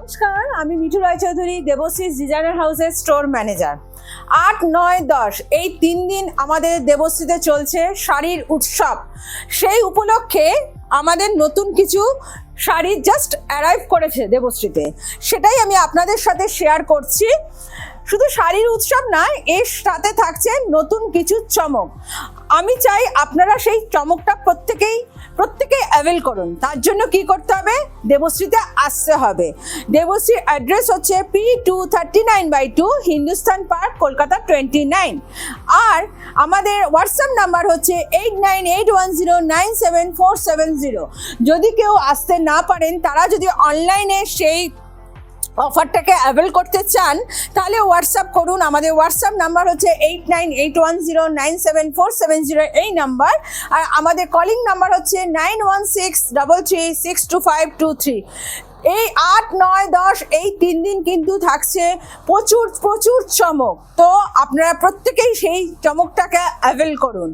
নমস্কার, আমি মিঠু রায়চৌধুরী, দেবশ্রীস ডিজাইনার হাউসের স্টোর ম্যানেজার। 8, 9, 10 এই 3 দিন আমাদের দেবশ্রীতে চলছে শাড়ির উৎসব। সেই উপলক্ষে আমাদের নতুন কিছু শাড়ি জাস্ট অ্যারাইভ করেছে দেবশ্রীতে, সেটাই আমি আপনাদের সাথে শেয়ার করছি। শুধু শাড়ির উৎসব নয়, এর সাথে থাকছে নতুন কিছু চমক। আমি চাই আপনারা সেই চমকটা প্রত্যেকেই অ্যাভেল করুন। তার জন্য কি করতে হবে? দেবশ্রীতে আসতে হবে। দেবশ্রীর অ্যাড্রেস হচ্ছে P239/2 হিন্দুস্তান পার্ক, কলকাতা 29। আর আমাদের হোয়াটসঅ্যাপ নাম্বার হচ্ছে 8981097470। যদি কেউ আসতে না পারেন, তারা যদি অনলাইনে সেই অফারটাকে অ্যাভেল করতে চান, তাহলে হোয়াটসঅ্যাপ করুন। আমাদের হোয়াটসঅ্যাপ নাম্বার হচ্ছে 8981097470 এই নাম্বার। আর আমাদের কলিং নাম্বার হচ্ছে 9163362523। এই 8, 9, 10 এই 3 দিন কিন্তু থাকছে প্রচুর চমক। তো আপনারা প্রত্যেকেই সেই চমকটাকে অ্যাভেল করুন।